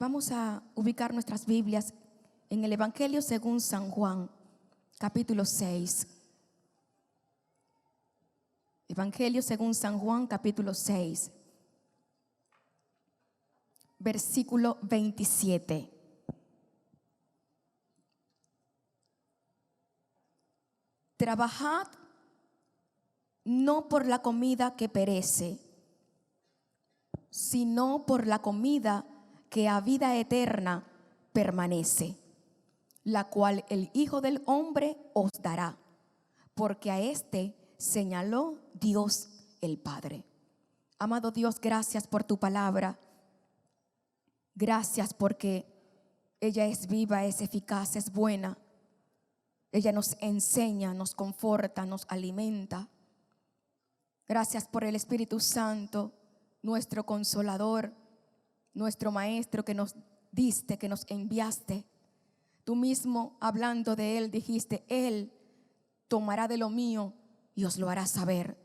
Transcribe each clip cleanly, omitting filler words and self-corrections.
Vamos a ubicar nuestras Biblias en el Evangelio según San Juan, capítulo 6. Evangelio según San Juan, capítulo 6, versículo 27. Trabajad no por la comida que perece, sino por la comida que a vida eterna permanece, la cual el Hijo del Hombre os dará, porque a éste señaló Dios el Padre. Amado Dios, gracias por tu palabra. Gracias porque ella es viva, es eficaz, es buena. Ella nos enseña, nos conforta, nos alimenta. Gracias por el Espíritu Santo, nuestro consolador, nuestro maestro que nos diste, que nos enviaste. Tú mismo, hablando de él, dijiste: Él tomará de lo mío y os lo hará saber.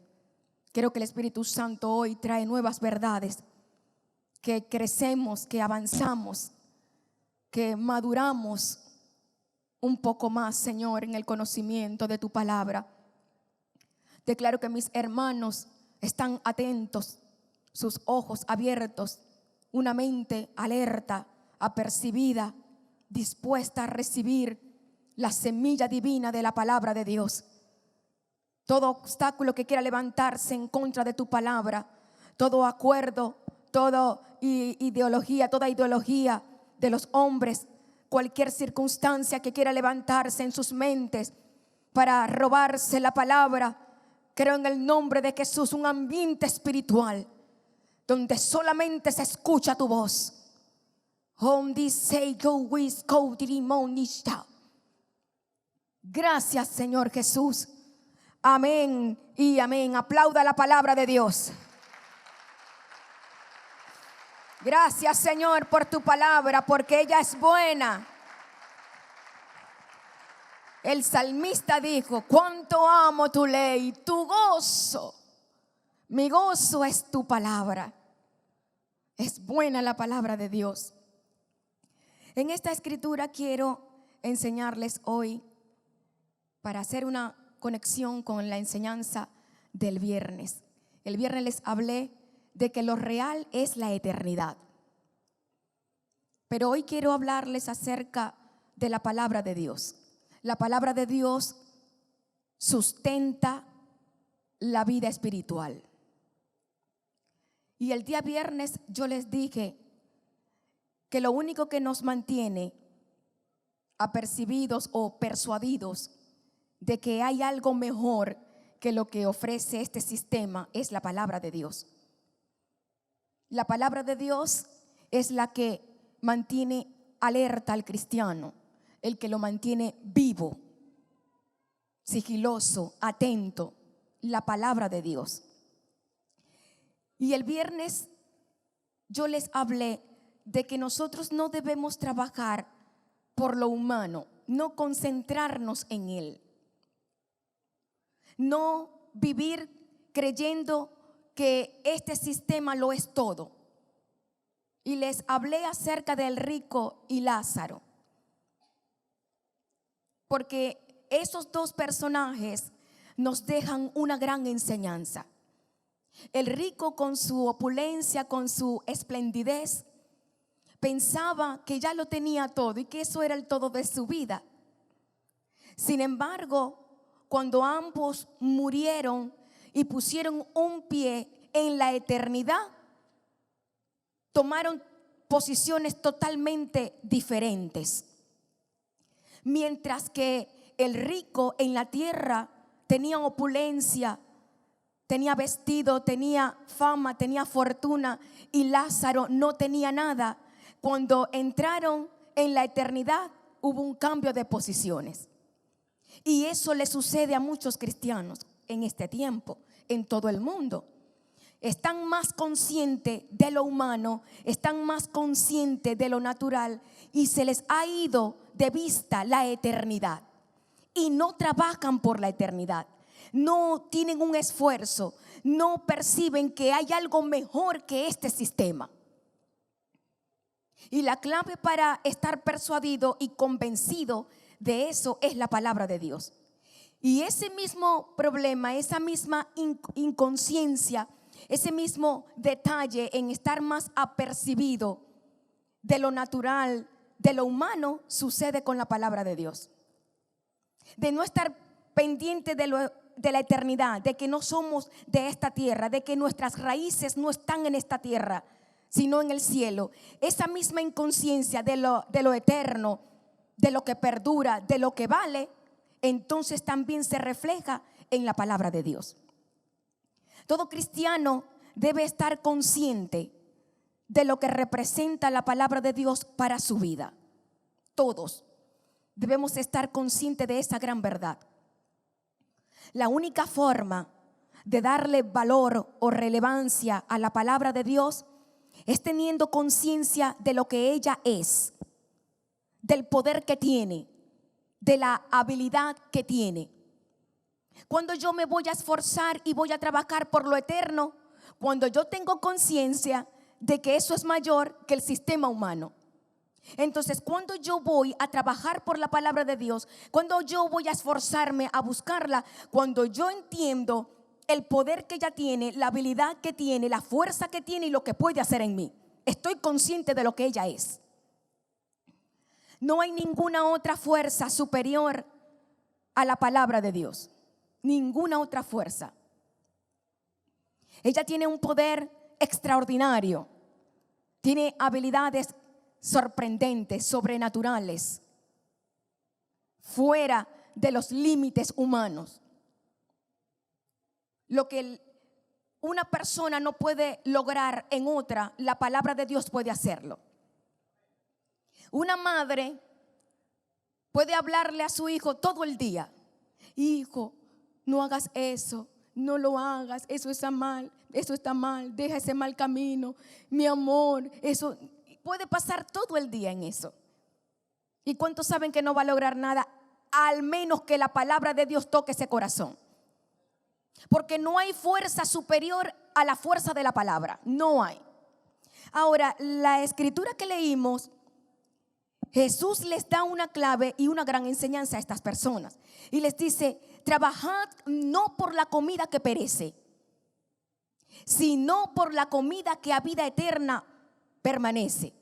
Creo que el Espíritu Santo hoy trae nuevas verdades, que crecemos, que avanzamos, que maduramos un poco más, Señor, en el conocimiento de tu palabra. Declaro que mis hermanos están atentos, sus ojos abiertos, una mente alerta, apercibida, dispuesta a recibir la semilla divina de la palabra de Dios. Todo obstáculo que quiera levantarse en contra de tu palabra, todo acuerdo, toda ideología de los hombres, cualquier circunstancia que quiera levantarse en sus mentes para robarse la palabra, creo en el nombre de Jesús un ambiente espiritual donde solamente se escucha tu voz. Gracias, Señor Jesús. Amén y amén. Aplauda la palabra de Dios. Gracias, Señor, por tu palabra, porque ella es buena. El salmista dijo: cuánto amo tu ley, tu gozo. Mi gozo es tu palabra. Es buena la palabra de Dios. En esta escritura quiero enseñarles hoy, para hacer una conexión con la enseñanza del viernes. El viernes les hablé de que lo real es la eternidad. Pero hoy quiero hablarles acerca de la palabra de Dios. La palabra de Dios sustenta la vida espiritual. Y el día viernes yo les dije que lo único que nos mantiene apercibidos o persuadidos de que hay algo mejor que lo que ofrece este sistema es la palabra de Dios. La palabra de Dios es la que mantiene alerta al cristiano, el que lo mantiene vivo, sigiloso, atento. La palabra de Dios. Y el viernes yo les hablé de que nosotros no debemos trabajar por lo humano, no concentrarnos en él, no vivir creyendo que este sistema lo es todo. Y les hablé acerca del rico y Lázaro, porque esos dos personajes nos dejan una gran enseñanza. El rico, con su opulencia, con su esplendidez, pensaba que ya lo tenía todo y que eso era el todo de su vida. Sin embargo, cuando ambos murieron y pusieron un pie en la eternidad, tomaron posiciones totalmente diferentes. Mientras que el rico en la tierra tenía opulencia, tenía vestido, tenía fama, tenía fortuna, y Lázaro no tenía nada. Cuando entraron en la eternidad hubo un cambio de posiciones. Y eso le sucede a muchos cristianos en este tiempo, en todo el mundo. Están más conscientes de lo humano, están más conscientes de lo natural, y se les ha ido de vista la eternidad. Y no trabajan por la eternidad. No tienen un esfuerzo, no perciben que hay algo mejor que este sistema. Y la clave para estar persuadido y convencido de eso es la palabra de Dios. Y ese mismo problema, esa misma inconsciencia, ese mismo detalle en estar más apercibido de lo natural, de lo humano, sucede con la palabra de Dios. De no estar pendiente de la eternidad, de que no somos de esta tierra, de que nuestras raíces no están en esta tierra, sino en el cielo. Esa misma inconsciencia de lo eterno, de lo que perdura, de lo que vale, entonces también se refleja en la palabra de Dios. Todo cristiano debe estar consciente de lo que representa la palabra de Dios para su vida. Todos debemos estar conscientes de esa gran verdad. La única forma de darle valor o relevancia a la palabra de Dios es teniendo conciencia de lo que ella es, del poder que tiene, de la habilidad que tiene. Cuando yo me voy a esforzar y voy a trabajar por lo eterno, cuando yo tengo conciencia de que eso es mayor que el sistema humano. Entonces, cuando yo voy a trabajar por la palabra de Dios, cuando yo voy a esforzarme a buscarla, cuando yo entiendo el poder que ella tiene, la habilidad que tiene, la fuerza que tiene y lo que puede hacer en mí, estoy consciente de lo que ella es. No hay ninguna otra fuerza superior a la palabra de Dios. Ninguna otra fuerza. Ella tiene un poder extraordinario. Tiene habilidades sorprendentes, sobrenaturales, fuera de los límites humanos. Lo que una persona no puede lograr en otra, la palabra de Dios puede hacerlo. Una madre puede hablarle a su hijo todo el día: hijo, no hagas eso, no lo hagas, eso está mal, deja ese mal camino, mi amor, eso. Puede pasar todo el día en eso. ¿Y cuántos saben que no va a lograr nada al menos que la palabra de Dios toque ese corazón? Porque no hay fuerza superior a la fuerza de la palabra, no hay. Ahora, la escritura que leímos, Jesús les da una clave y una gran enseñanza a estas personas. Y les dice: trabajad no por la comida que perece, sino por la comida que a vida eterna permanece.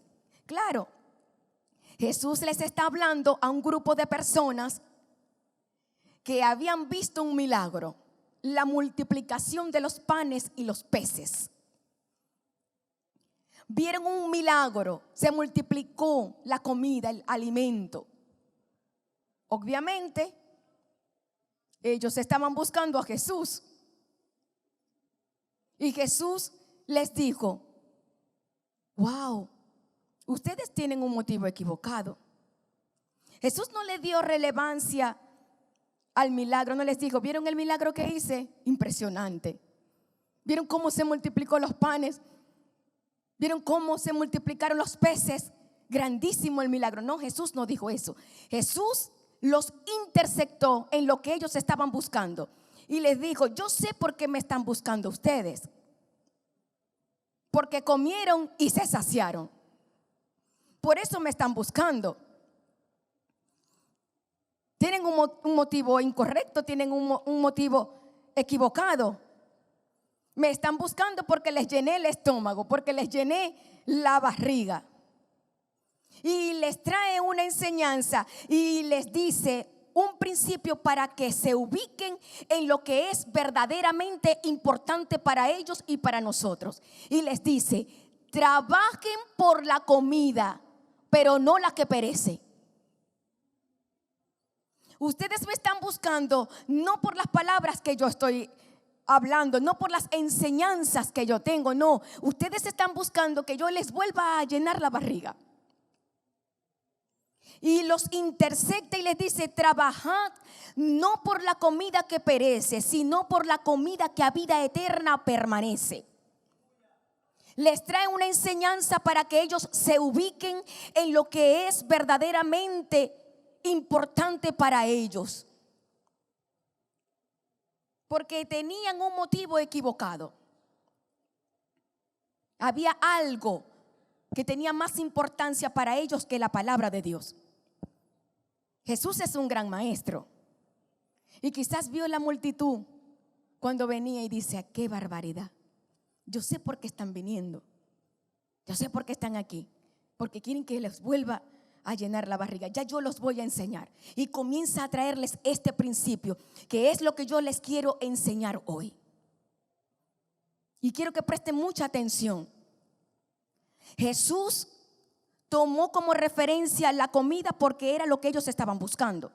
Claro, Jesús les está hablando a un grupo de personas que habían visto un milagro, la multiplicación de los panes y los peces. Vieron un milagro, se multiplicó la comida, el alimento. Obviamente, ellos estaban buscando a Jesús. Y Jesús les dijo: wow, ustedes tienen un motivo equivocado. Jesús no le dio relevancia al milagro, no les dijo: ¿vieron el milagro que hice? Impresionante. ¿Vieron cómo se multiplicó los panes? ¿Vieron cómo se multiplicaron los peces? Grandísimo el milagro. No, Jesús no dijo eso. Jesús los interceptó en lo que ellos estaban buscando y les dijo: yo sé por qué me están buscando ustedes. Porque comieron y se saciaron. Por eso me están buscando. Tienen un motivo incorrecto, tienen un motivo equivocado. Me están buscando porque les llené el estómago, porque les llené la barriga. Y les trae una enseñanza y les dice un principio para que se ubiquen en lo que es verdaderamente importante para ellos y para nosotros. Y les dice: trabajen por la comida, pero no la que perece. Ustedes me están buscando no por las palabras que yo estoy hablando, no por las enseñanzas que yo tengo, no. Ustedes están buscando que yo les vuelva a llenar la barriga. Y los intercepta y les dice: trabajad no por la comida que perece, sino por la comida que a vida eterna permanece. Les trae una enseñanza para que ellos se ubiquen en lo que es verdaderamente importante para ellos. Porque tenían un motivo equivocado. Había algo que tenía más importancia para ellos que la palabra de Dios. Jesús es un gran maestro. Y quizás vio la multitud cuando venía y dice: qué barbaridad. Yo sé por qué están viniendo. Yo sé por qué están aquí. Porque quieren que les vuelva a llenar la barriga. Ya yo los voy a enseñar. Y comienza a traerles este principio, que es lo que yo les quiero enseñar hoy. Y quiero que presten mucha atención. Jesús tomó como referencia la comida porque era lo que ellos estaban buscando.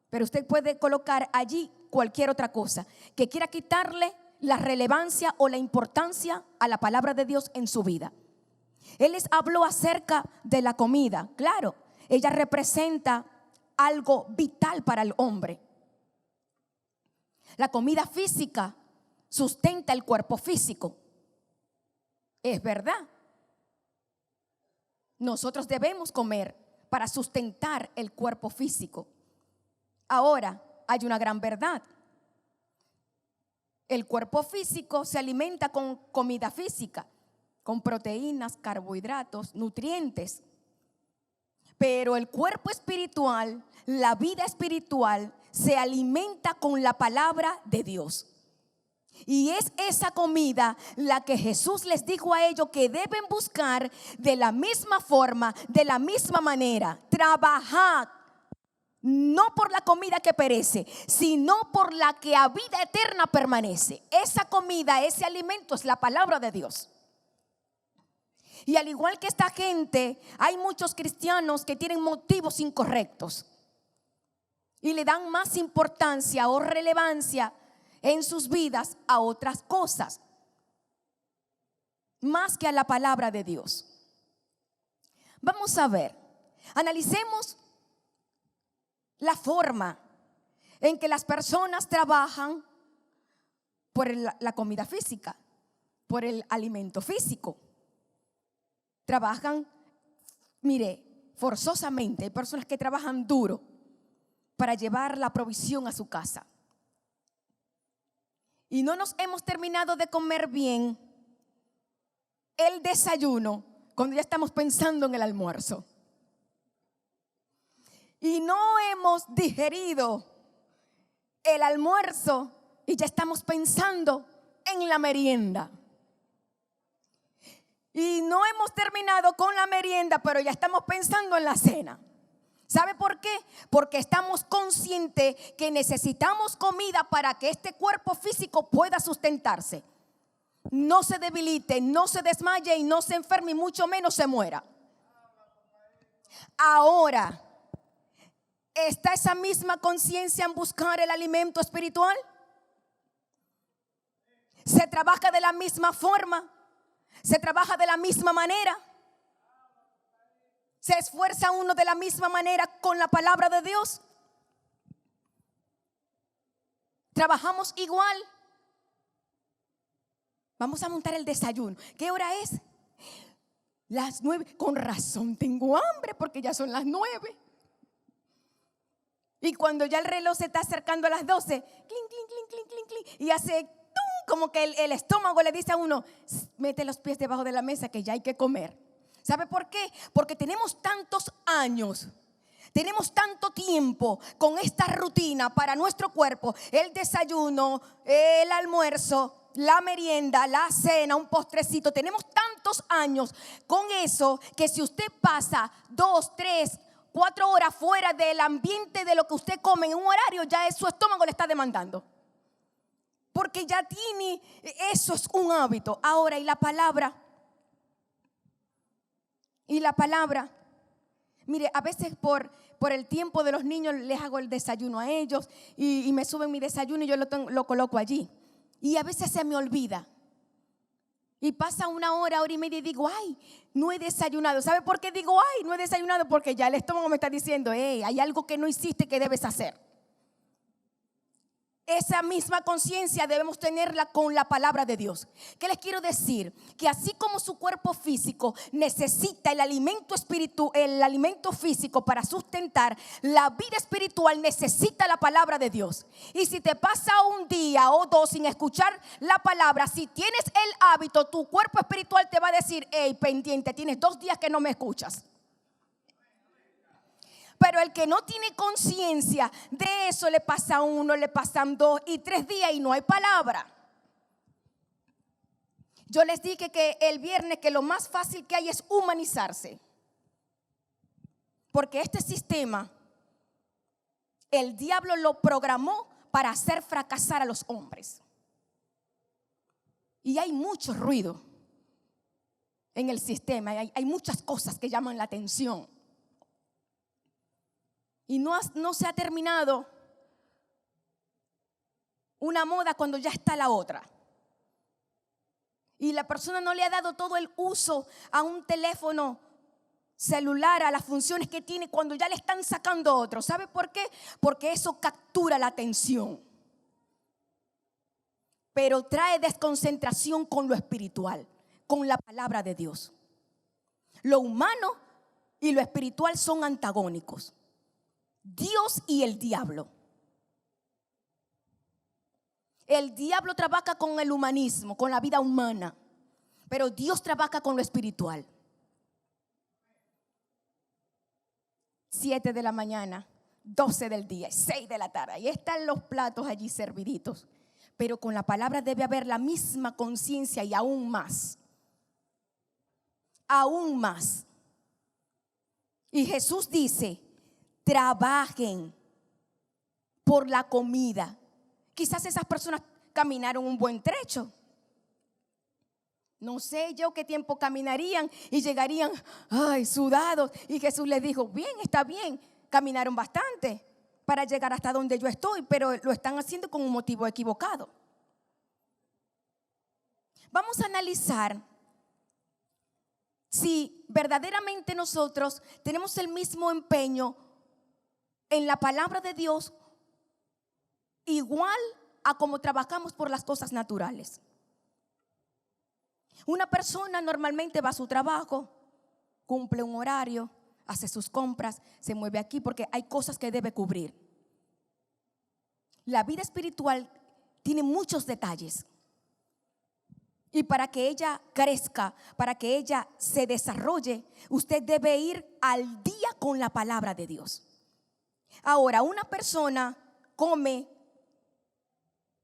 Pero usted puede colocar allí cualquier otra cosa que quiera quitarle la relevancia o la importancia a la palabra de Dios en su vida. Él les habló acerca de la comida. Claro, ella representa algo vital para el hombre. La comida física sustenta el cuerpo físico. Es verdad. Nosotros debemos comer para sustentar el cuerpo físico. Ahora, hay una gran verdad. El cuerpo físico se alimenta con comida física, con proteínas, carbohidratos, nutrientes. Pero el cuerpo espiritual, la vida espiritual, se alimenta con la palabra de Dios. Y es esa comida la que Jesús les dijo a ellos que deben buscar de la misma forma, de la misma manera. Trabajad no por la comida que perece, sino por la que a vida eterna permanece. Esa comida, ese alimento es la palabra de Dios. Y al igual que esta gente, hay muchos cristianos que tienen motivos incorrectos y le dan más importancia o relevancia en sus vidas a otras cosas, más que a la palabra de Dios. Vamos a ver, analicemos la forma en que las personas trabajan por la comida física, por el alimento físico. Trabajan, mire, forzosamente. Hay personas que trabajan duro para llevar la provisión a su casa. Y no nos hemos terminado de comer bien el desayuno cuando ya estamos pensando en el almuerzo. Y no hemos digerido el almuerzo y ya estamos pensando en la merienda. Y no hemos terminado con la merienda, pero ya estamos pensando en la cena. ¿Sabe por qué? Porque estamos conscientes que necesitamos comida para que este cuerpo físico pueda sustentarse. No se debilite, no se desmaye y no se enferme y mucho menos se muera. Ahora, ¿está esa misma conciencia en buscar el alimento espiritual? ¿Se trabaja de la misma forma? ¿Se trabaja de la misma manera? ¿Se esfuerza uno de la misma manera con la palabra de Dios? ¿Trabajamos igual? Vamos a montar el desayuno. ¿Qué hora es? Las 9. Con razón tengo hambre porque ya son las 9. Y cuando ya el reloj se está acercando a las 12, clink, clink, clink, clink, clink, clink, y hace tum, como que el estómago le dice a uno: mete los pies debajo de la mesa que ya hay que comer. ¿Sabe por qué? Porque tenemos tantos años, tenemos tanto tiempo con esta rutina para nuestro cuerpo: el desayuno, el almuerzo, la merienda, la cena, un postrecito. Tenemos tantos años con eso que si usted pasa 2, 3, 4 horas fuera del ambiente de lo que usted come en un horario, ya su estómago le está demandando. Porque ya tiene, eso es un hábito. Ahora, y la palabra, mire, a veces por el tiempo de los niños les hago el desayuno a ellos y me suben mi desayuno y yo lo coloco allí. Y a veces se me olvida. Y pasa 1 hora, hora y media y digo: ay, no he desayunado. ¿Sabe por qué digo ay, no he desayunado? Porque ya el estómago me está diciendo: hey, hay algo que no hiciste que debes hacer. Esa misma conciencia debemos tenerla con la palabra de Dios. ¿Qué les quiero decir? Que así como su cuerpo físico necesita el alimento espiritual, el alimento físico para sustentar, la vida espiritual necesita la palabra de Dios. Y si te pasa 1 día o 2 sin escuchar la palabra, si tienes el hábito, tu cuerpo espiritual te va va a decir: hey, pendiente, tienes 2 días que no me escuchas. Pero el que no tiene conciencia de eso, le pasa a 1, le pasan 2 y 3 días y no hay palabra. Yo les dije que el viernes que lo más fácil que hay es humanizarse. Porque este sistema, el diablo lo programó para hacer fracasar a los hombres. Y hay mucho ruido en el sistema, hay muchas cosas que llaman la atención. Y no se ha terminado una moda cuando ya está la otra. Y la persona no le ha dado todo el uso a un teléfono celular, a las funciones que tiene, cuando ya le están sacando otro. ¿Sabe por qué? Porque eso captura la atención. Pero trae desconcentración con lo espiritual, con la palabra de Dios. Lo humano y lo espiritual son antagónicos. Dios y el diablo. El diablo trabaja con el humanismo, con la vida humana, pero Dios trabaja con lo espiritual. 7 de la mañana, 12 del día, 6 de la tarde. Ahí están los platos allí serviditos. Pero con la palabra debe haber la misma conciencia y aún más. Aún más. Y Jesús dice: trabajen por la comida. Quizás esas personas caminaron un buen trecho. No sé yo qué tiempo caminarían y llegarían, sudados. Y Jesús les dijo: bien, está bien, caminaron bastante para llegar hasta donde yo estoy, pero lo están haciendo con un motivo equivocado. Vamos a analizar si verdaderamente nosotros tenemos el mismo empeño en la palabra de Dios, igual a como trabajamos por las cosas naturales. Una persona normalmente va a su trabajo, cumple un horario, hace sus compras, se mueve aquí porque hay cosas que debe cubrir. La vida espiritual tiene muchos detalles. Y para que ella crezca, para que ella se desarrolle, usted debe ir al día con la palabra de Dios. Ahora, una persona come,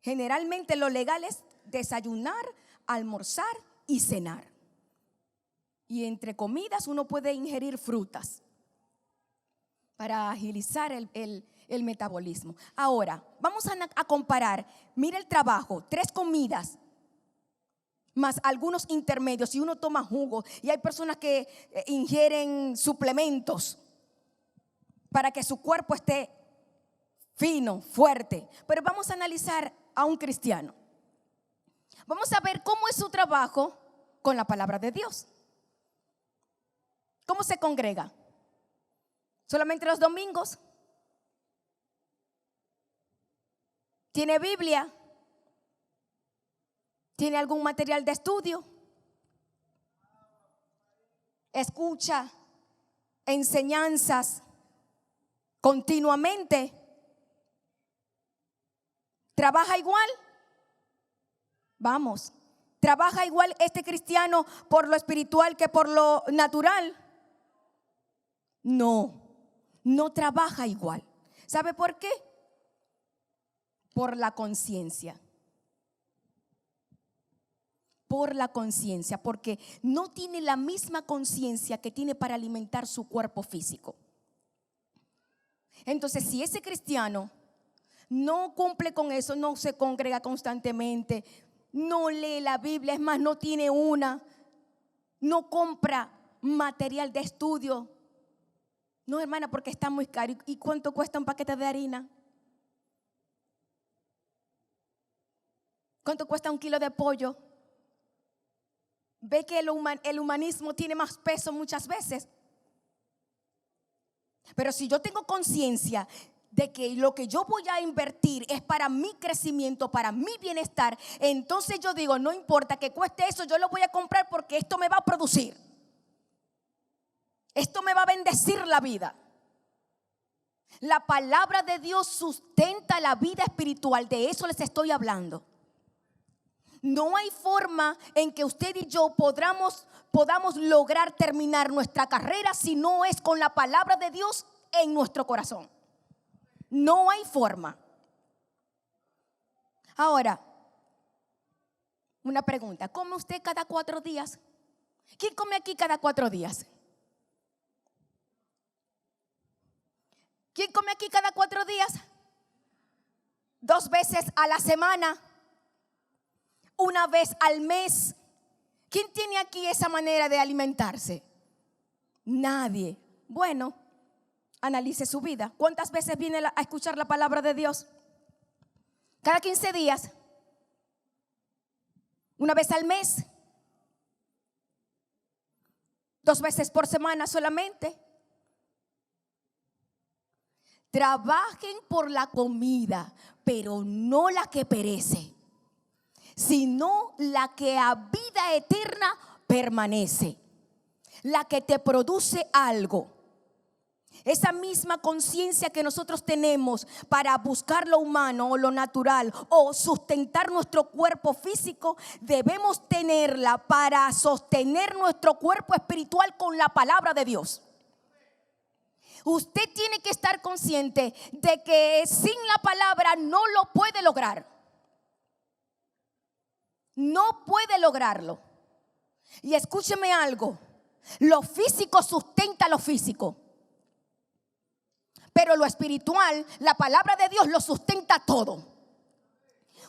generalmente lo legal es desayunar, almorzar y cenar. Y entre comidas uno puede ingerir frutas para agilizar el metabolismo. Ahora, vamos a comparar. Mira el trabajo, 3 comidas más algunos intermedios, y uno toma jugo, y hay personas que ingieren suplementos para que su cuerpo esté fino, fuerte. Pero vamos a analizar a un cristiano. Vamos a ver cómo es su trabajo con la palabra de Dios. ¿Cómo se congrega? ¿Solamente los domingos? ¿Tiene Biblia? ¿Tiene algún material de estudio? ¿Escucha enseñanzas continuamente? ¿Trabaja igual? Vamos, ¿trabaja igual este cristiano por lo espiritual que por lo natural? No, no trabaja igual. ¿Sabe por qué? Por la conciencia. Por la conciencia, porque no tiene la misma conciencia que tiene para alimentar su cuerpo físico. Entonces, si ese cristiano no cumple con eso, no se congrega constantemente, no lee la Biblia, es más, no tiene una, no compra material de estudio. No, hermana, porque está muy caro. ¿Y cuánto cuesta un paquete de harina? ¿Cuánto cuesta 1 kilo de pollo? Ve que el humanismo tiene más peso muchas veces. Pero si yo tengo conciencia de que lo que yo voy a invertir es para mi crecimiento, para mi bienestar, entonces yo digo, no importa que cueste eso, yo lo voy a comprar porque esto me va a producir. Esto me va a bendecir la vida. La palabra de Dios sustenta la vida espiritual, de eso les estoy hablando. No hay forma en que usted y yo podamos lograr terminar nuestra carrera si no es con la palabra de Dios en nuestro corazón. No hay forma. Ahora, una pregunta. ¿Come usted cada 4 días? ¿Quién come aquí cada 4 días? ¿Quién come aquí cada 4 días? 2 veces a la semana. 1 vez al mes. ¿Quién tiene aquí esa manera de alimentarse? Nadie. Bueno, analice su vida. ¿Cuántas veces viene a escuchar la palabra de Dios? Cada 15 días. 1 vez al mes. 2 veces por semana solamente. Trabajen por la comida, pero no la que perece, sino la que a vida eterna permanece, la que te produce algo. Esa misma conciencia que nosotros tenemos para buscar lo humano o lo natural o sustentar nuestro cuerpo físico, debemos tenerla para sostener nuestro cuerpo espiritual con la palabra de Dios. Usted tiene que estar consciente de que sin la palabra no lo puede lograr. No puede lograrlo. Y escúcheme algo, lo físico sustenta lo físico, pero lo espiritual, la palabra de Dios lo sustenta todo.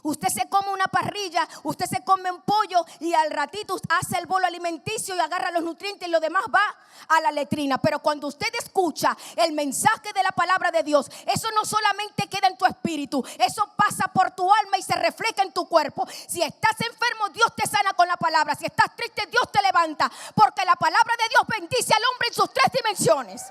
Usted se come una parrilla, usted se come un pollo y al ratito hace el bolo alimenticio y agarra los nutrientes y lo demás va a la letrina. Pero cuando usted escucha el mensaje de la palabra de Dios, eso no solamente queda en tu espíritu, eso pasa por tu alma y se refleja en tu cuerpo. Si estás enfermo, Dios te sana con la palabra. Si estás triste, Dios te levanta, porque la palabra de Dios bendice al hombre en sus 3 dimensiones.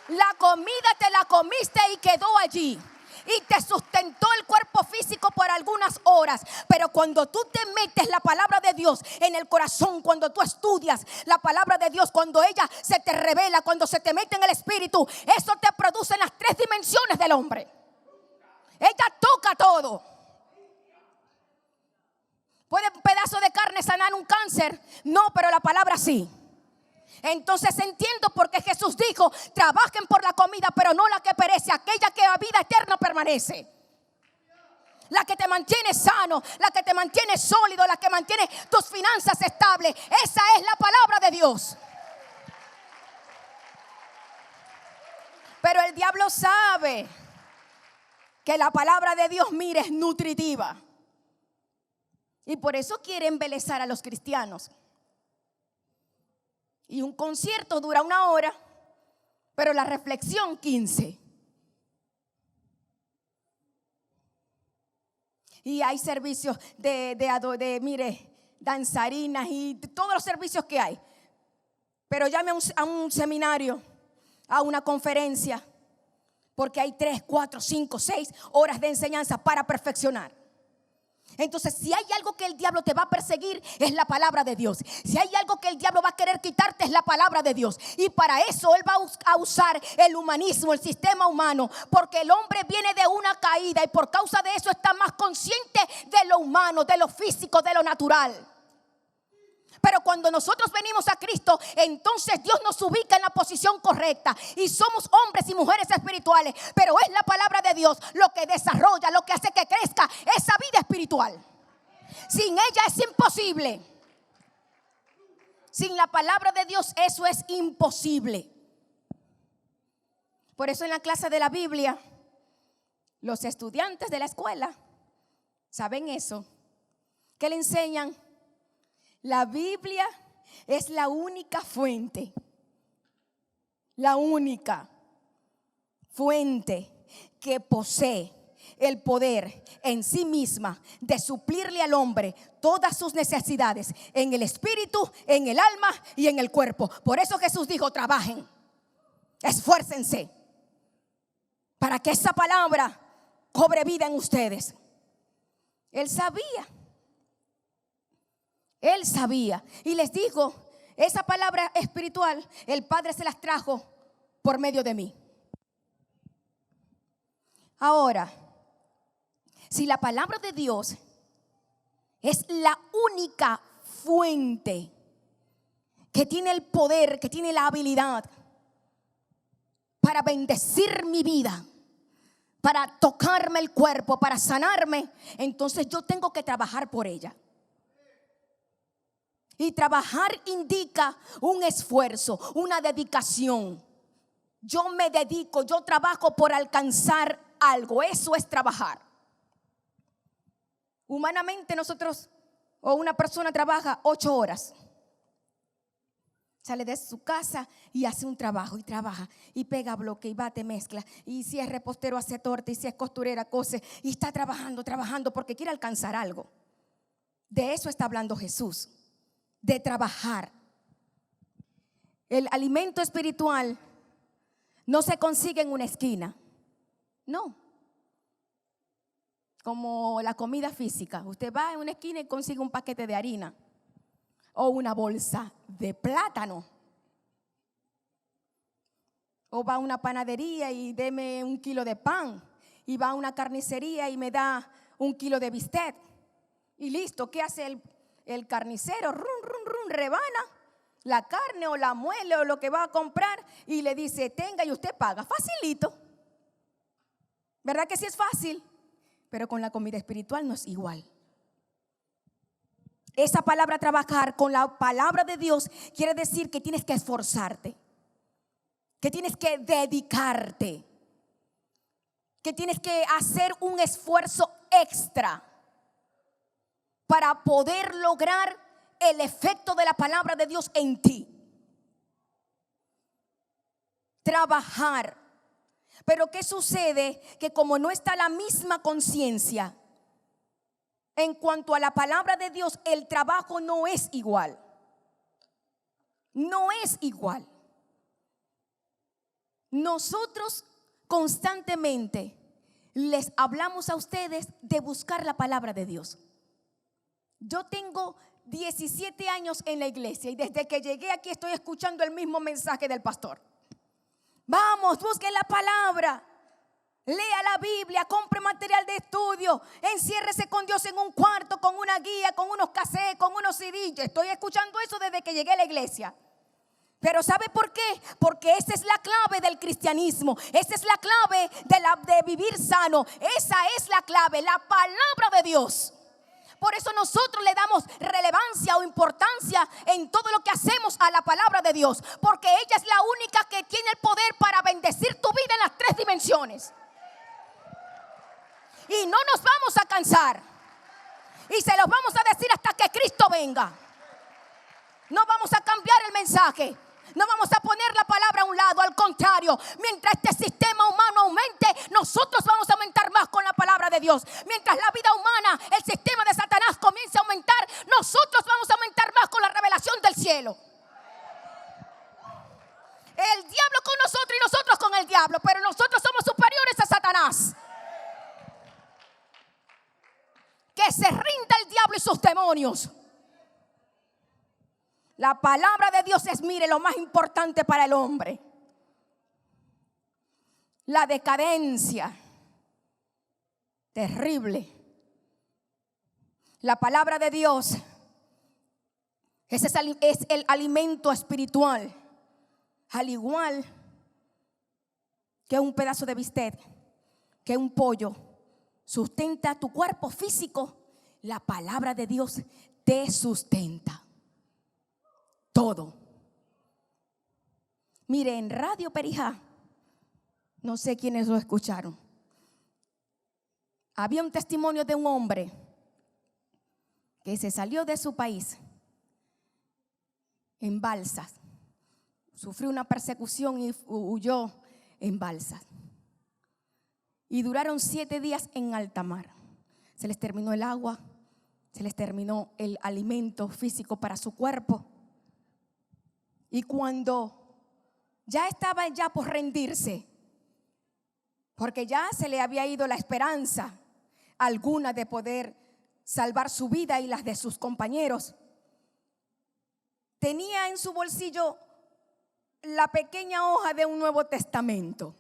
La comida te la comiste y quedó allí y te sustentó el cuerpo físico por algunas horas, pero cuando tú te metes la palabra de Dios en el corazón, cuando tú estudias la palabra de Dios, cuando ella se te revela, cuando se te mete en el espíritu, eso te produce en las 3 dimensiones del hombre. Ella toca todo. ¿Puede un pedazo de carne sanar un cáncer? No, pero la palabra sí. Entonces entiendo por qué Jesús dijo: trabajen por la comida, pero no la que perece, aquella que a vida eterna permanece, la que te mantiene sano, la que te mantiene sólido, la que mantiene tus finanzas estables. Esa es la palabra de Dios. Pero el diablo sabe que la palabra de Dios, mire, es nutritiva, y por eso quiere embelezar a los cristianos. Y un concierto dura 1 hora, pero la reflexión 15. Y hay servicios de danzarinas y todos los servicios que hay. Pero llame a un seminario, a una conferencia, porque hay 3, 4, 5, 6 horas de enseñanza para perfeccionar. Entonces, si hay algo que el diablo te va a perseguir, es la palabra de Dios. Si hay algo que el diablo va a querer quitarte, es la palabra de Dios. Y para eso él va a usar el humanismo, el sistema humano, porque el hombre viene de una caída y por causa de eso está más consciente de lo humano, de lo físico, de lo natural. Pero cuando nosotros venimos a Cristo, entonces Dios nos ubica en la posición correcta y somos hombres y mujeres espirituales. Pero es la palabra de Dios lo que desarrolla, lo que hace que crezca esa vida espiritual. Sin ella es imposible. Sin la palabra de Dios eso es imposible. Por eso en la clase de la Biblia, los estudiantes de la escuela saben eso. ¿Qué le enseñan? La Biblia es la única fuente, la única fuente que posee el poder en sí misma de suplirle al hombre todas sus necesidades en el espíritu, en el alma y en el cuerpo. Por eso Jesús dijo: trabajen, esfuércense para que esa palabra cobre vida en ustedes. Él sabía y les dijo: esa palabra espiritual el Padre se las trajo por medio de mí. Ahora, Si la palabra de Dios es la única fuente que tiene el poder, que tiene la habilidad para bendecir mi vida, para tocarme el cuerpo, para sanarme, entonces yo tengo que trabajar por ella. Y trabajar indica un esfuerzo, una dedicación. Yo me dedico, yo trabajo por alcanzar algo. Eso es trabajar. Humanamente nosotros o una persona trabaja 8 horas. Sale de su casa y hace un trabajo y trabaja y pega bloque y bate, mezcla. Y si es repostero hace torta y si es costurera cose. Y está trabajando porque quiere alcanzar algo. De eso está hablando Jesús, de trabajar. El alimento espiritual no se consigue en una esquina, no. Como la comida física. Usted va en una esquina y consigue un paquete de harina o una bolsa de plátano. O va a una panadería y deme 1 kilo de pan. Y va a una carnicería y me da 1 kilo de bistec. Y listo, ¿qué hace el carnicero? Rebana la carne o la muele o lo que va a comprar y le dice, tenga y usted paga. Facilito. ¿Verdad que sí es fácil? Pero con la comida espiritual no es igual. Esa palabra trabajar con la palabra de Dios quiere decir que tienes que esforzarte, que tienes que dedicarte, que tienes que hacer un esfuerzo extra para poder lograr el efecto de la palabra de Dios en ti. Trabajar. Pero ¿qué sucede? Que como no está la misma conciencia en cuanto a la palabra de Dios, el trabajo no es igual. No es igual. Nosotros constantemente les hablamos a ustedes de buscar la palabra de Dios. Yo tengo 17 años en la iglesia y desde que llegué aquí estoy escuchando el mismo mensaje del pastor. Vamos, busquen la palabra, lea la Biblia, compre material de estudio, enciérrese con Dios en un cuarto, con una guía, con unos cassettes, con unos CD. Yo estoy escuchando eso desde que llegué a la iglesia. Pero ¿sabe por qué? Porque esa es la clave del cristianismo. Esa es la clave de vivir sano. Esa es la clave, la palabra de Dios. Por eso nosotros le damos relevancia o importancia en todo lo que hacemos a la palabra de Dios. Porque ella es la única que tiene el poder para bendecir tu vida en las 3 dimensiones. Y no nos vamos a cansar. Y se los vamos a decir hasta que Cristo venga. No vamos a cambiar el mensaje. No vamos a poner la palabra a un lado. Al contrario, mientras este sistema humano aumente, nosotros vamos a aumentar más con la palabra de Dios. Mientras la vida humana, el sistema de Satanás comience a aumentar, nosotros vamos a aumentar más con la revelación del cielo. El diablo con nosotros y nosotros con el diablo, pero nosotros somos superiores a Satanás. Que se rinda el diablo y sus demonios. La palabra de Dios es, mire, lo más importante para el hombre. La decadencia. Terrible. La palabra de Dios es el alimento espiritual. Al igual que un pedazo de bistec, que un pollo sustenta tu cuerpo físico, la palabra de Dios te sustenta. Todo. Mire, en Radio Perijá, no sé quiénes lo escucharon, había un testimonio de un hombre que se salió de su país en balsas. Sufrió una persecución y huyó en balsas. Y duraron 7 días en alta mar. Se les terminó el agua, se les terminó el alimento físico para su cuerpo. Y cuando ya estaba por rendirse, porque ya se le había ido la esperanza alguna de poder salvar su vida y las de sus compañeros, tenía en su bolsillo la pequeña hoja de un Nuevo Testamento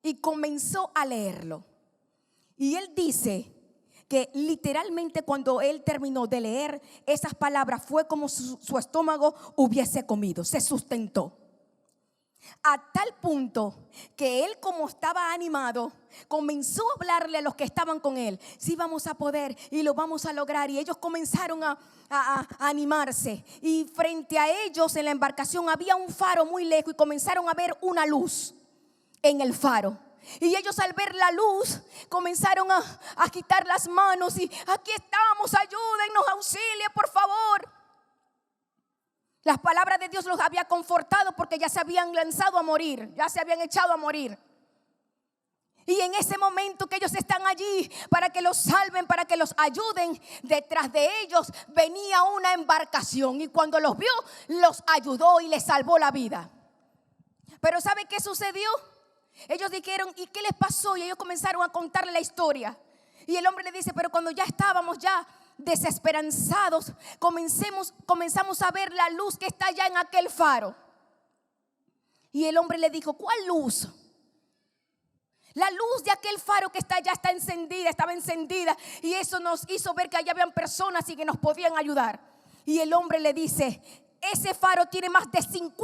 y comenzó a leerlo. Y él dice que literalmente cuando él terminó de leer esas palabras fue como si su estómago hubiese comido, se sustentó. A tal punto que él, como estaba animado, comenzó a hablarle a los que estaban con él: sí, vamos a poder y lo vamos a lograr. Y ellos comenzaron a animarse. Y frente a ellos en la embarcación había un faro muy lejos y comenzaron a ver una luz en el faro. Y ellos, al ver la luz, comenzaron a quitar las manos y: aquí estamos, ayúdennos, auxilie, por favor. Las palabras de Dios los había confortado porque ya se habían lanzado a morir, ya se habían echado a morir. Y en ese momento que ellos están allí para que los salven, para que los ayuden, detrás de ellos venía una embarcación. Y cuando los vio, los ayudó y les salvó la vida. Pero ¿sabe qué sucedió? Ellos dijeron: ¿y qué les pasó? Y ellos comenzaron a contarle la historia. Y el hombre le dice: pero cuando ya estábamos ya desesperanzados, comenzamos a ver la luz que está allá en aquel faro. Y el hombre le dijo: ¿cuál luz? La luz de aquel faro que está allá está encendida, estaba encendida. Y eso nos hizo ver que allá habían personas y que nos podían ayudar. Y el hombre le dice: ese faro tiene más de 50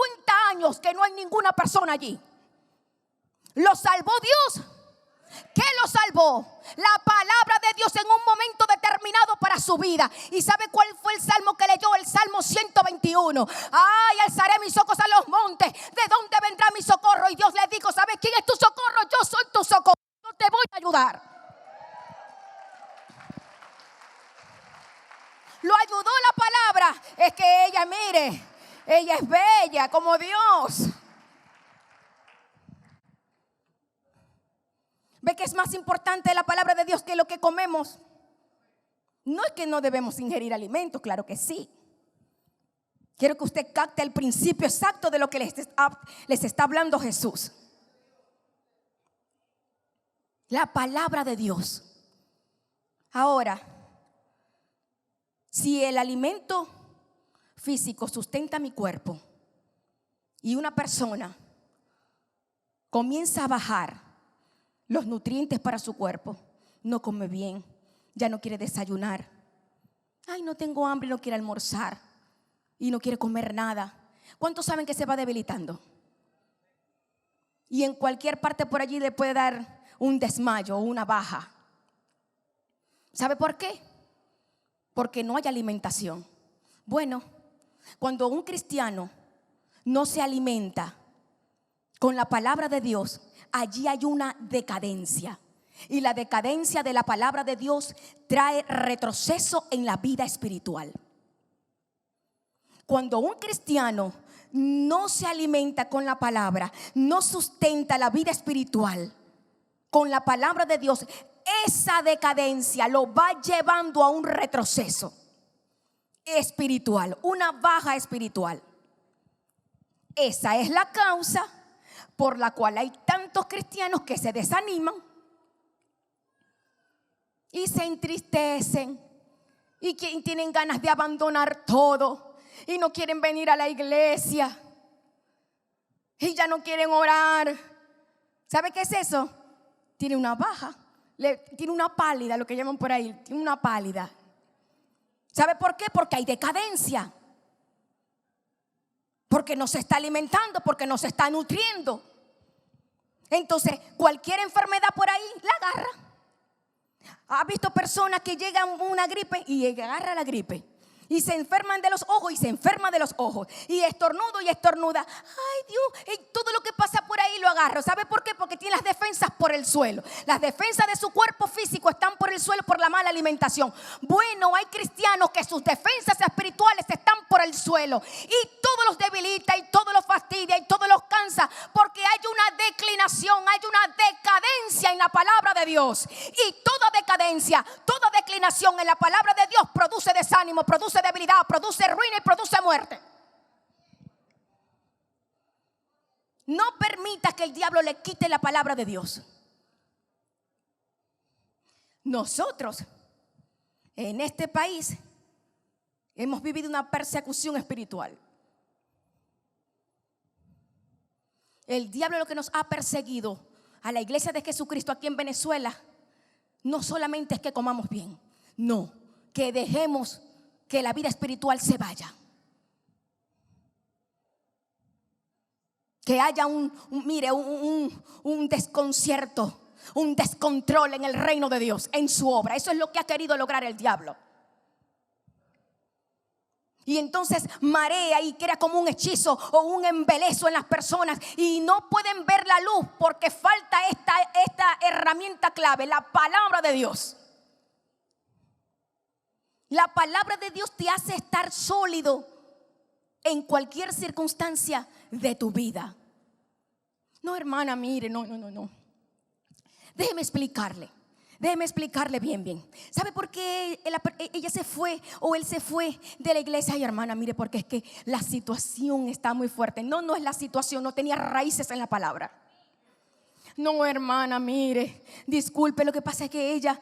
años que no hay ninguna persona allí. ¿Lo salvó Dios? ¿Qué lo salvó? La palabra de Dios en un momento determinado para su vida. ¿Y sabe cuál fue el salmo que leyó? El Salmo 121. Ay, alzaré mis ojos a los montes. ¿De dónde vendrá mi socorro? Y Dios le dijo: ¿sabes quién es tu socorro? Yo soy tu socorro. Yo te voy a ayudar. Lo ayudó la palabra. Es que ella, mire, ella es bella como Dios. ¿Ve que es más importante la palabra de Dios que lo que comemos? No es que no debemos ingerir alimentos, claro que sí. Quiero que usted capte el principio exacto de lo que les está hablando Jesús. La palabra de Dios. Ahora, si el alimento físico sustenta mi cuerpo y una persona comienza a bajar los nutrientes para su cuerpo, no come bien, ya no quiere desayunar, ay, no tengo hambre, no quiere almorzar y no quiere comer nada, ¿cuántos saben que se va debilitando? Y en cualquier parte por allí le puede dar un desmayo o una baja. ¿Sabe por qué? Porque no hay alimentación. Bueno, cuando un cristiano no se alimenta con la palabra de Dios, allí hay una decadencia. Y la decadencia de la palabra de Dios trae retroceso en la vida espiritual. Cuando un cristiano no se alimenta con la palabra, no sustenta la vida espiritual con la palabra de Dios, esa decadencia lo va llevando a un retroceso espiritual, una baja espiritual. Esa es la causa por la cual hay tantos cristianos que se desaniman y se entristecen y que tienen ganas de abandonar todo y no quieren venir a la iglesia y ya no quieren orar. ¿Sabe qué es eso? Tiene una baja, tiene una pálida, lo que llaman por ahí, tiene una pálida. ¿Sabe por qué? Porque hay decadencia, porque no se está alimentando, porque no se está nutriendo. Entonces cualquier enfermedad por ahí la agarra. ¿Ha visto personas que llegan una gripe y agarra la gripe? Y se enferman de los ojos y se enferma de los ojos. Y estornudo y estornuda. Ay Dios, y todo lo que pasa por ahí lo agarro. ¿Sabe por qué? Porque tiene las defensas por el suelo. Las defensas de su cuerpo físico están por el suelo por la mala alimentación. Bueno, hay cristianos que sus defensas espirituales están por el suelo. Y todo los debilita y todo los fastidia y todo los cansa. Porque hay una declinación, hay una decadencia en la palabra de Dios. Y toda decadencia, toda declinación en la palabra de Dios produce desánimo, produce debilidad, produce ruina y produce muerte. No permita que el diablo le quite la palabra de Dios. Nosotros en este país hemos vivido una persecución espiritual. El diablo lo que nos ha perseguido a la iglesia de Jesucristo aquí en Venezuela no solamente es que comamos bien, no, que dejemos que la vida espiritual se vaya. Que haya un desconcierto, un descontrol en el reino de Dios, en su obra. Eso es lo que ha querido lograr el diablo. Y entonces marea y crea como un hechizo o un embelezo en las personas y no pueden ver la luz porque falta esta herramienta clave, la palabra de Dios. La palabra de Dios te hace estar sólido en cualquier circunstancia de tu vida. No, hermana, mire, no. Déjeme explicarle bien. ¿Sabe por qué ella se fue o él se fue de la iglesia? Ay, hermana, mire, porque es que la situación está muy fuerte. No es la situación, no tenía raíces en la palabra. No, hermana, mire, disculpe, lo que pasa es que ella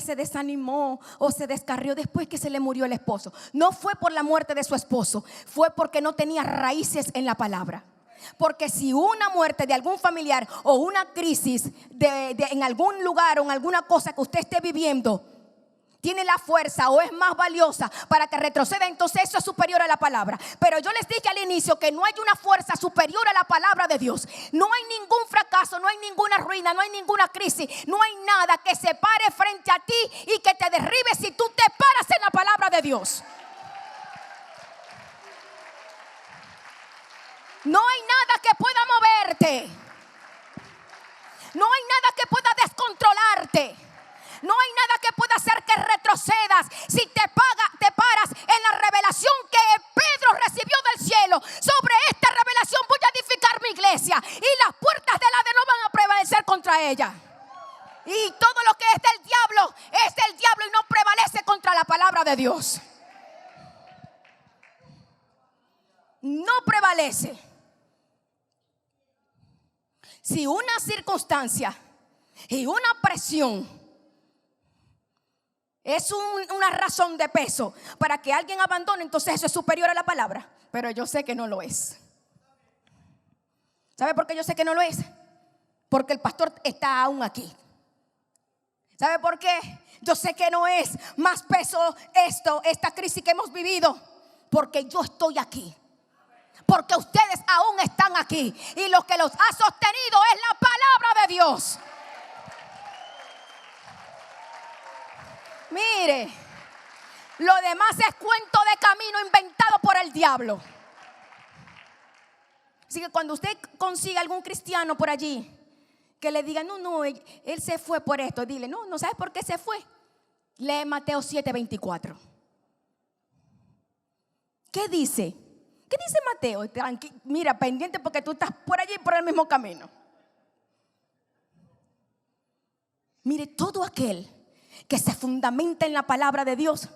se desanimó o se descarrió después que se le murió el esposo. No fue por la muerte de su esposo, fue porque no tenía raíces en la palabra. Porque si una muerte de algún familiar o una crisis en algún lugar o en alguna cosa que usted esté viviendo tiene la fuerza o es más valiosa para que retroceda, entonces eso es superior a la palabra. Pero yo les dije al inicio que no hay una fuerza superior a la palabra de Dios. No hay ningún fracaso, no hay ninguna ruina, no hay ninguna crisis, no hay nada que se pare frente a ti y que te derribe si tú te paras en la palabra de Dios. No hay nada que pueda moverte. No hay nada que pueda descontrolarte. No hay nada que pueda hacer que retrocedas si te paras en la revelación que Pedro recibió del cielo. Sobre esta revelación voy a edificar mi iglesia y las puertas del Hades no van a prevalecer contra ella. Y todo lo que es del diablo y no prevalece contra la palabra de Dios. No prevalece. Si una circunstancia y una presión es una razón de peso para que alguien abandone, entonces eso es superior a la palabra. Pero yo sé que no lo es. ¿Sabe por qué yo sé que no lo es? Porque el pastor está aún aquí. ¿Sabe por qué? Yo sé que no es más peso esta crisis que hemos vivido, porque yo estoy aquí. Porque ustedes aún están aquí. Y lo que los ha sostenido es la palabra de Dios. Mire, lo demás es cuento de camino inventado por el diablo. Así que cuando usted consiga algún cristiano por allí que le diga, no, él se fue por esto, dile, no sabes por qué se fue. Lee Mateo 7:24. ¿Qué dice? ¿Qué dice Mateo? Mira, pendiente porque tú estás por allí por el mismo camino. Mire, todo aquel que se fundamenta en la palabra de Dios,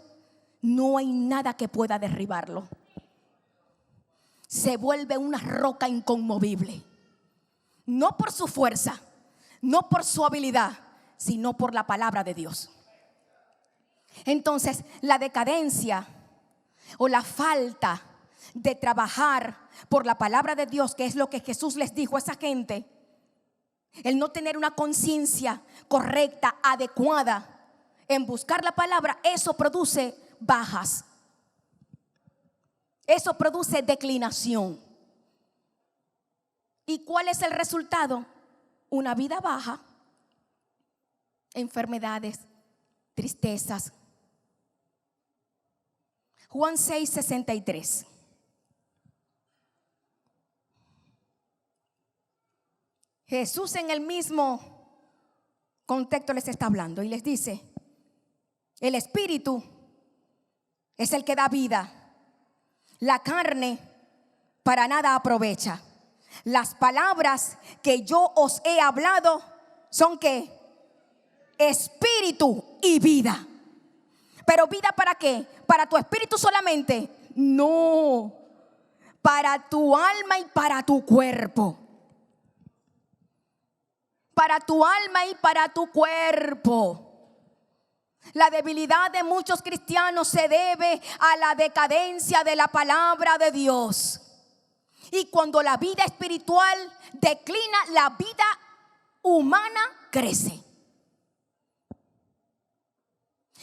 no hay nada que pueda derribarlo. Se vuelve una roca inconmovible. No por su fuerza, no por su habilidad, sino por la palabra de Dios. Entonces, la decadencia o la falta de trabajar por la palabra de Dios, que es lo que Jesús les dijo a esa gente, el no tener una conciencia correcta, adecuada en buscar la palabra, eso produce bajas, eso produce declinación. ¿Y cuál es el resultado? Una vida baja, enfermedades, tristezas. Juan 6:63. Jesús en el mismo contexto les está hablando y les dice: el espíritu es el que da vida, la carne para nada aprovecha. Las palabras que yo os he hablado son ¿qué? Espíritu y vida. ¿Pero vida para qué? ¿Para tu espíritu solamente? No, para tu alma y para tu cuerpo. Para tu alma y para tu cuerpo. La debilidad de muchos cristianos se debe a la decadencia de la palabra de Dios. Y cuando la vida espiritual declina, la vida humana crece.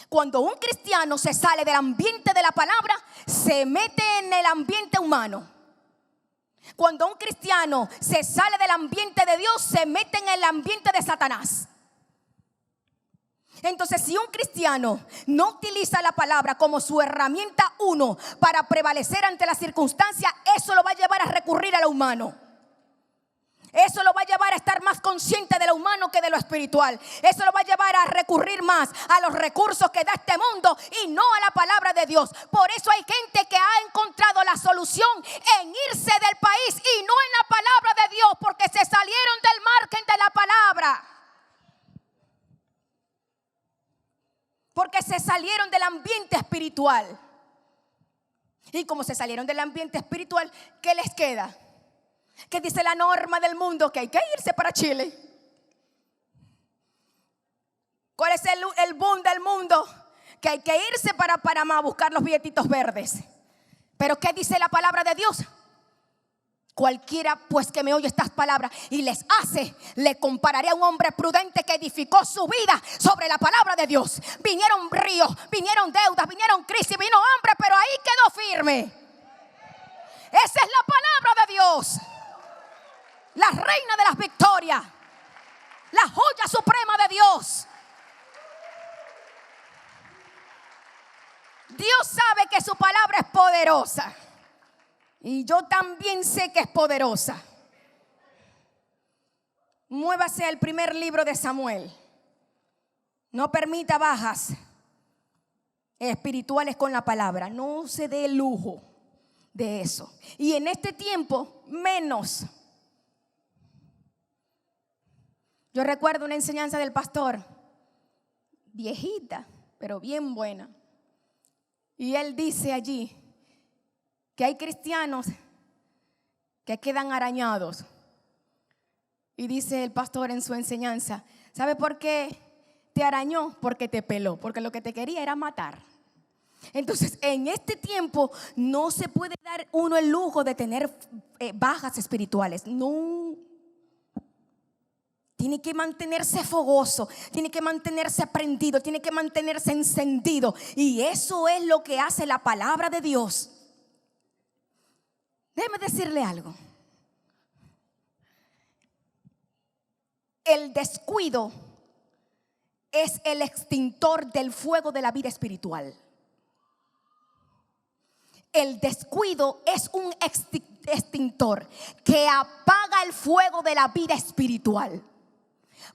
Cuando un cristiano se sale del ambiente de la palabra, se mete en el ambiente humano. Cuando un cristiano se sale del ambiente de Dios, se mete en el ambiente de Satanás. Entonces, si un cristiano no utiliza la palabra como su herramienta uno para prevalecer ante las circunstancias, eso lo va a llevar a recurrir a lo humano. Eso lo va a llevar a estar más consciente de lo humano que de lo espiritual. Eso lo va a llevar a recurrir más a los recursos que da este mundo y no a la palabra de Dios. Por eso hay gente que ha encontrado la solución en irse del país y no en la palabra de Dios, porque se salieron del margen de la palabra. Porque se salieron del ambiente espiritual. Y como se salieron del ambiente espiritual, ¿qué les queda? Que dice la norma del mundo que hay que irse para Chile. ¿Cuál es el boom del mundo? Que hay que irse para Panamá a buscar los billetitos verdes. Pero ¿qué dice la palabra de Dios? Cualquiera pues que me oye estas palabras y les hace, le compararé a un hombre prudente que edificó su vida sobre la palabra de Dios. Vinieron ríos, vinieron deudas, vinieron crisis, vino hambre, pero ahí quedó firme. Esa es la palabra de Dios. La reina de las victorias, la joya suprema de Dios. Dios sabe que su palabra es poderosa. Y yo también sé que es poderosa. Muévase al primer libro de Samuel. No permita bajas espirituales con la palabra. No se dé el lujo de eso. Y en este tiempo, menos. Yo recuerdo una enseñanza del pastor, viejita, pero bien buena. Y él dice allí que hay cristianos que quedan arañados. Y dice el pastor en su enseñanza, ¿sabe por qué te arañó? Porque te peló, porque lo que te quería era matar. Entonces, en este tiempo no se puede dar uno el lujo de tener bajas espirituales. No. Tiene que mantenerse fogoso, tiene que mantenerse prendido, tiene que mantenerse encendido. Y eso es lo que hace la palabra de Dios. Déjeme decirle algo. El descuido es el extintor del fuego de la vida espiritual. El descuido es un extintor que apaga el fuego de la vida espiritual.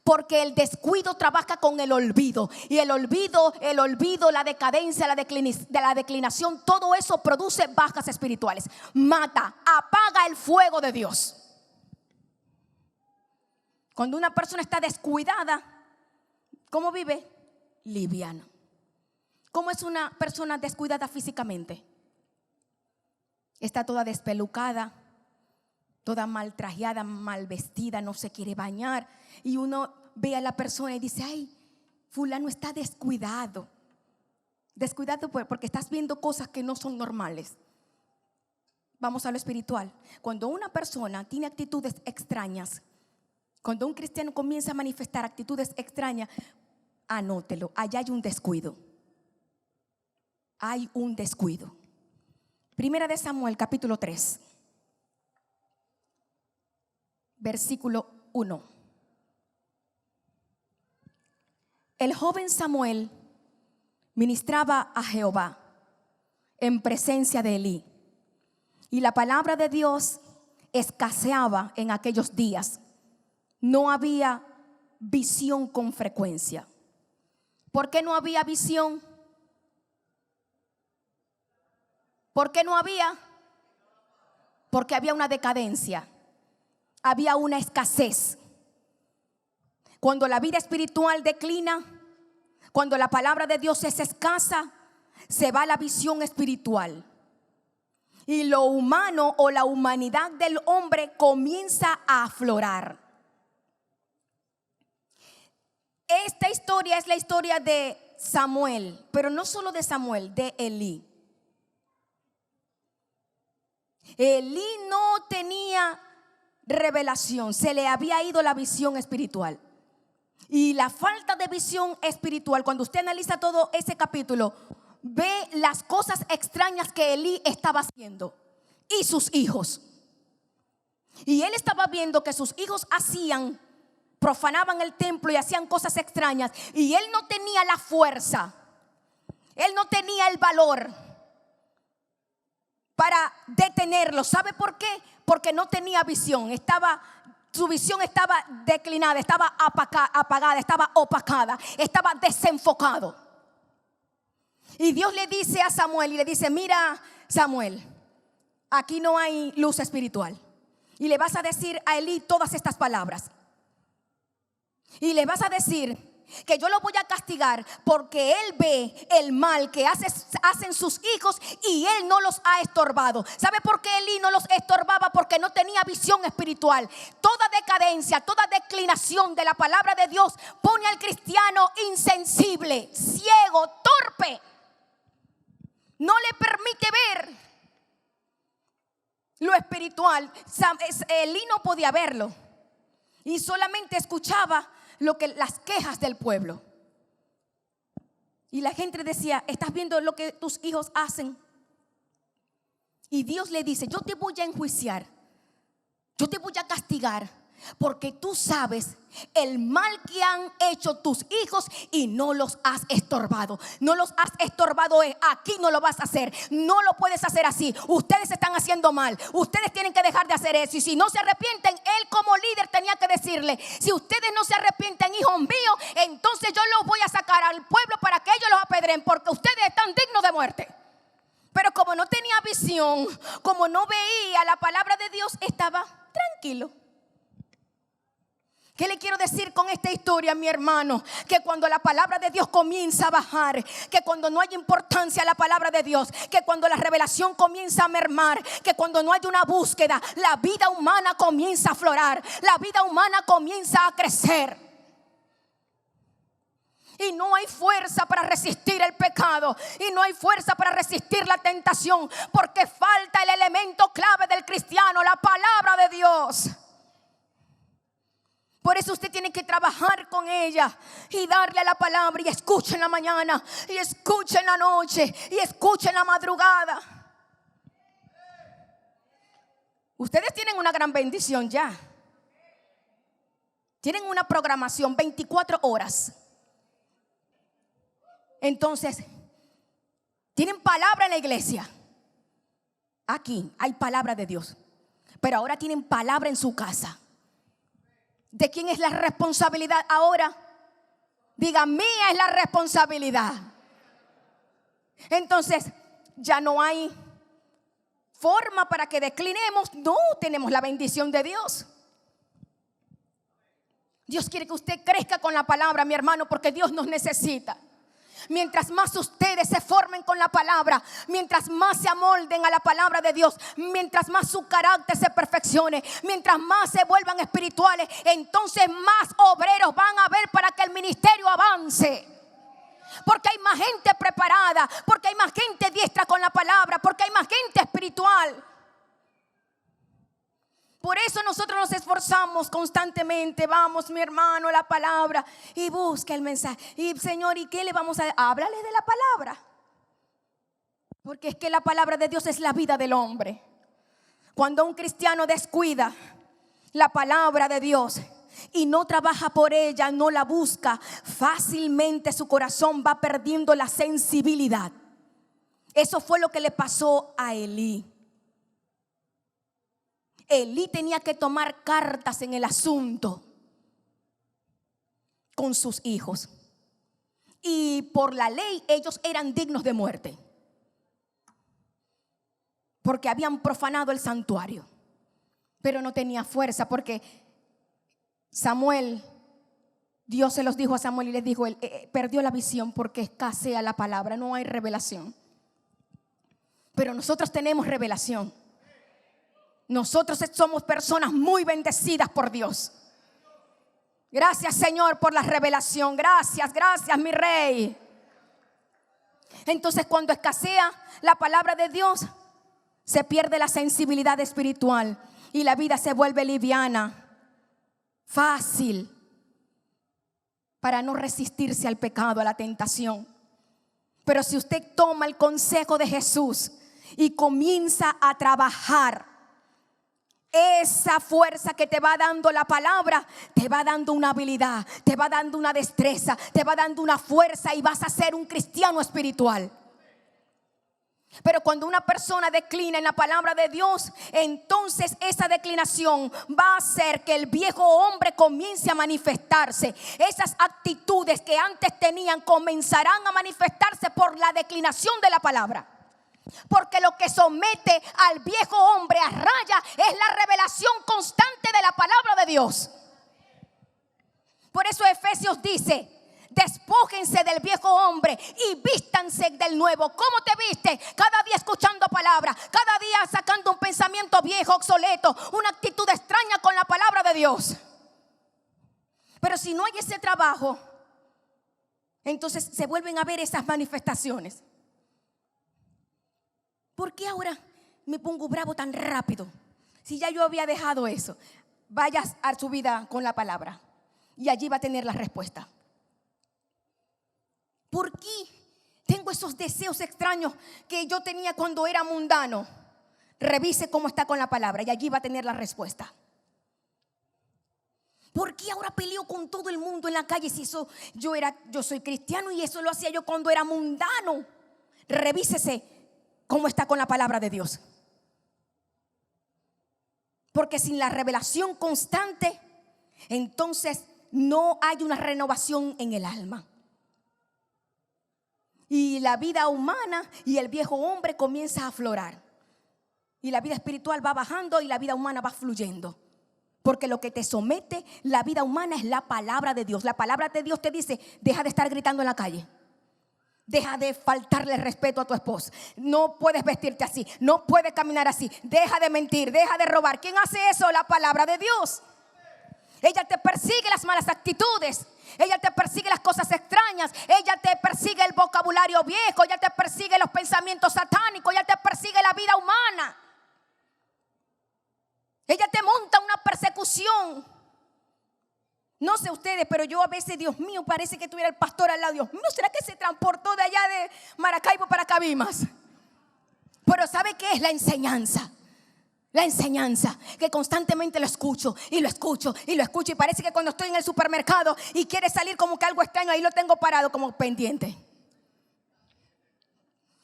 Porque el descuido trabaja con el olvido. Y el olvido, la decadencia, la declinación, todo eso produce bajas espirituales. Mata, apaga el fuego de Dios. Cuando una persona está descuidada, ¿cómo vive? Liviano. ¿Cómo es una persona descuidada físicamente? Está toda despelucada, toda mal trajeada, mal vestida, no se quiere bañar. Y uno ve a la persona y dice, ay, fulano está descuidado. Descuidado porque estás viendo cosas que no son normales. Vamos a lo espiritual. Cuando una persona tiene actitudes extrañas, cuando un cristiano comienza a manifestar actitudes extrañas, anótelo, allá hay un descuido. Hay un descuido. Primera de Samuel, capítulo 3. Versículo 1. El joven Samuel ministraba a Jehová en presencia de Elí, y la palabra de Dios escaseaba en aquellos días. No había visión con frecuencia. ¿Por qué no había visión? ¿Por qué no había? Porque había una decadencia. Había una escasez. Cuando la vida espiritual declina, cuando la palabra de Dios es escasa, se va la visión espiritual. Y lo humano o la humanidad del hombre comienza a aflorar. Esta historia es la historia de Samuel, pero no solo de Samuel, de Elí. Elí no tenía revelación, se le había ido la visión espiritual. Y la falta de visión espiritual, cuando usted analiza todo ese capítulo, ve las cosas extrañas que Elí estaba haciendo y sus hijos. Y él estaba viendo que sus hijos profanaban el templo y hacían cosas extrañas. Y él no tenía la fuerza, él no tenía el valor para detenerlo. ¿Sabe por qué? Porque no tenía visión. Su visión estaba declinada, estaba apagada, estaba opacada, estaba desenfocado. Y Dios le dice a Samuel y le dice: mira, Samuel, aquí no hay luz espiritual. Y le vas a decir a Elí todas estas palabras. Y le vas a decir que yo lo voy a castigar porque él ve el mal que hacen sus hijos y él no los ha estorbado. ¿Sabe por qué Elí no los estorbaba? Porque no tenía visión espiritual. Toda decadencia, toda declinación de la palabra de Dios pone al cristiano insensible, ciego, torpe. No le permite ver lo espiritual. Elí no podía verlo y solamente escuchaba las quejas del pueblo. Y la gente decía: ¿estás viendo lo que tus hijos hacen? Y Dios le dice: yo te voy a enjuiciar, yo te voy a castigar, porque tú sabes el mal que han hecho tus hijos y no los has estorbado. No los has estorbado, aquí no lo vas a hacer. No lo puedes hacer así. Ustedes están haciendo mal. Ustedes tienen que dejar de hacer eso. Y si no se arrepienten, él como líder tenía que decirle: si ustedes no se arrepienten, hijos míos, entonces yo los voy a sacar al pueblo para que ellos los apedren, porque ustedes están dignos de muerte. Pero como no tenía visión, como no veía la palabra de Dios, estaba tranquilo. ¿Qué le quiero decir con esta historia, mi hermano? Que cuando la palabra de Dios comienza a bajar, que cuando no hay importancia a la palabra de Dios, que cuando la revelación comienza a mermar, que cuando no hay una búsqueda, la vida humana comienza a aflorar, la vida humana comienza a crecer. Y no hay fuerza para resistir el pecado, y no hay fuerza para resistir la tentación, porque falta el elemento clave del cristiano, la palabra de Dios. Por eso usted tiene que trabajar con ella y darle a la palabra, y escuche en la mañana, y escuche en la noche, y escuche en la madrugada. Ustedes tienen una gran bendición ya. Tienen una programación 24 horas. Entonces, tienen palabra en la iglesia. Aquí hay palabra de Dios. Pero ahora tienen palabra en su casa. ¿De quién es la responsabilidad ahora? Diga: mía es la responsabilidad. Entonces, ya no hay forma para que declinemos. No, tenemos la bendición de Dios. Dios quiere que usted crezca con la palabra, mi hermano, porque Dios nos necesita. Mientras más ustedes se formen con la palabra, mientras más se amolden a la palabra de Dios, mientras más su carácter se perfeccione, mientras más se vuelvan espirituales, entonces más obreros van a haber para que el ministerio avance. Porque hay más gente preparada, porque hay más gente diestra con la palabra, porque hay más gente espiritual. Por eso nosotros nos esforzamos constantemente. Vamos, mi hermano, a la palabra y busca el mensaje. Y Señor, ¿y qué le vamos a decir? Háblale de la palabra. Porque es que la palabra de Dios es la vida del hombre. Cuando un cristiano descuida la palabra de Dios y no trabaja por ella, no la busca, fácilmente su corazón va perdiendo la sensibilidad. Eso fue lo que le pasó a Elí. Elí tenía que tomar cartas en el asunto con sus hijos. Y por la ley ellos eran dignos de muerte, porque habían profanado el santuario. Pero no tenía fuerza, porque Samuel, Dios se los dijo a Samuel y les dijo: él perdió la visión porque escasea la palabra, no hay revelación. Pero nosotros tenemos revelación. Nosotros somos personas muy bendecidas por Dios. Gracias, Señor, por la revelación. Gracias, gracias, mi Rey. Entonces, cuando escasea la palabra de Dios, se pierde la sensibilidad espiritual y la vida se vuelve liviana, fácil. para no resistirse al pecado, a la tentación. Pero si usted toma el consejo de Jesús y comienza a trabajar, esa fuerza que te va dando la palabra, te va dando una habilidad, te va dando una destreza, te va dando una fuerza y vas a ser un cristiano espiritual. Pero cuando una persona declina en la palabra de Dios, entonces esa declinación va a hacer que el viejo hombre comience a manifestarse. Esas actitudes que antes tenían comenzarán a manifestarse por la declinación de la palabra. Porque lo que somete al viejo hombre a raya es la revelación constante de la palabra de Dios. Por eso Efesios dice: despójense del viejo hombre y vístanse del nuevo. ¿Cómo te viste? Cada día escuchando palabra, cada día sacando un pensamiento viejo, obsoleto, una actitud extraña con la palabra de Dios. Pero si no hay ese trabajo, entonces se vuelven a ver esas manifestaciones. ¿Por qué ahora me pongo bravo tan rápido? Si ya yo había dejado eso. Vayas a su vida con la palabra y allí va a tener la respuesta. ¿Por qué tengo esos deseos extraños que yo tenía cuando era mundano? Revise cómo está con la palabra y allí va a tener la respuesta. ¿Por qué ahora peleo con todo el mundo en la calle si eso yo soy cristiano y eso lo hacía yo cuando era mundano? Revísese cómo está con la palabra de Dios. Porque sin la revelación constante, entonces no hay una renovación en el alma. Y la vida humana y el viejo hombre comienza a aflorar. Y la vida espiritual va bajando y la vida humana va fluyendo. Porque lo que te somete la vida humana es la palabra de Dios. La palabra de Dios te dice: deja de estar gritando en la calle. Deja de faltarle respeto a tu esposa. No puedes vestirte así. No puedes caminar así. Deja de mentir. Deja de robar. ¿Quién hace eso? La palabra de Dios. Ella te persigue las malas actitudes. Ella te persigue las cosas extrañas. Ella te persigue el vocabulario viejo. Ella te persigue los pensamientos satánicos. Ella te persigue la vida humana. Ella te monta una persecución. No sé ustedes, pero yo a veces, Dios mío, parece que tuviera el pastor al lado. Dios mío, ¿será que se transportó de allá de Maracaibo para Cabimas? Pero ¿sabe qué es la enseñanza? La enseñanza, que constantemente lo escucho y lo escucho y lo escucho. Y parece que cuando estoy en el supermercado y quiere salir como que algo extraño, ahí lo tengo parado como pendiente.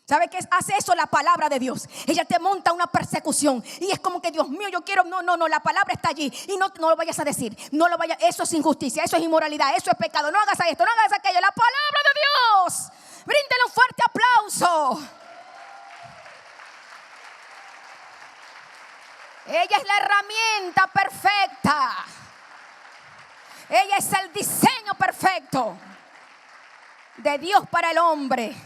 ¿Sabe qué hace eso? La palabra de Dios. Ella te monta una persecución y es como que, Dios mío, yo quiero, no, la palabra está allí y no lo vayas a decir, eso es injusticia, eso es inmoralidad, eso es pecado, no hagas esto, no hagas aquello. La palabra de Dios. Bríndele un fuerte aplauso. Ella es la herramienta perfecta. Ella es el diseño perfecto de Dios para el hombre.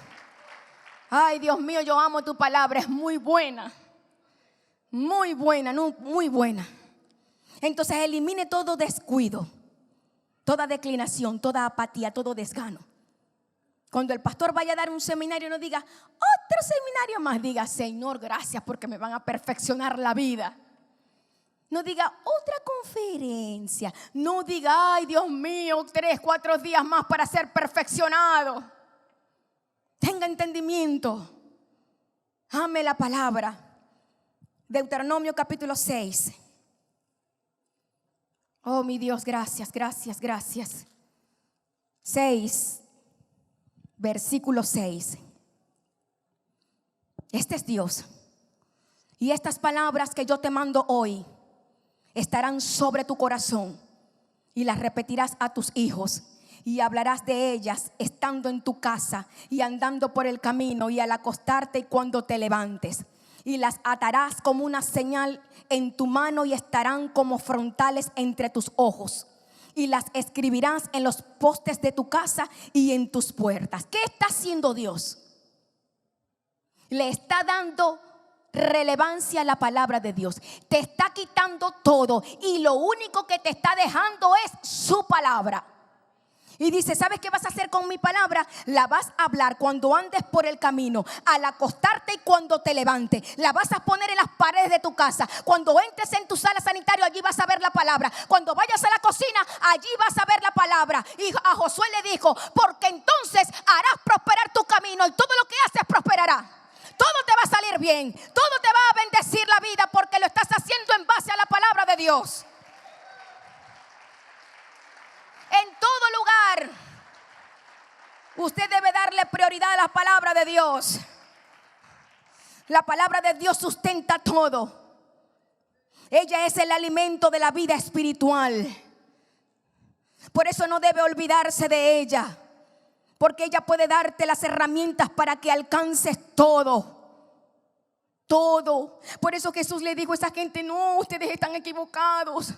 Ay, Dios mío, yo amo tu palabra, es muy buena. Muy buena, muy buena. Entonces elimine todo descuido, toda declinación, toda apatía, todo desgano. Cuando el pastor vaya a dar un seminario, no diga otro seminario más. Diga: Señor, gracias porque me van a perfeccionar la vida. No diga otra conferencia. No diga: ay, Dios mío, 3, 4 días más para ser perfeccionado. Tenga entendimiento. Ame la palabra. Deuteronomio capítulo 6. Oh, mi Dios, gracias, gracias, gracias. 6, versículo 6. Este es Dios. Y estas palabras que yo te mando hoy estarán sobre tu corazón y las repetirás a tus hijos. Y hablarás de ellas estando en tu casa y andando por el camino y al acostarte y cuando te levantes. Y las atarás como una señal en tu mano y estarán como frontales entre tus ojos. Y las escribirás en los postes de tu casa y en tus puertas. ¿Qué está haciendo Dios? Le está dando relevancia a la palabra de Dios. Te está quitando todo y lo único que te está dejando es su palabra. Y dice, ¿sabes qué vas a hacer con mi palabra? La vas a hablar cuando andes por el camino, al acostarte y cuando te levantes. La vas a poner en las paredes de tu casa. Cuando entres en tu sala sanitaria, allí vas a ver la palabra. Cuando vayas a la cocina, allí vas a ver la palabra. Y a Josué le dijo, porque entonces harás prosperar tu camino y todo lo que haces prosperará. Todo te va a salir bien, todo te va a bendecir la vida porque lo estás haciendo en base a la palabra de Dios. En todo lugar, usted debe darle prioridad a la palabra de Dios. La palabra de Dios sustenta todo. Ella es el alimento de la vida espiritual. Por eso no debe olvidarse de ella, porque ella puede darte las herramientas para que alcances todo. Todo. Por eso Jesús le dijo a esa gente, no, ustedes están equivocados.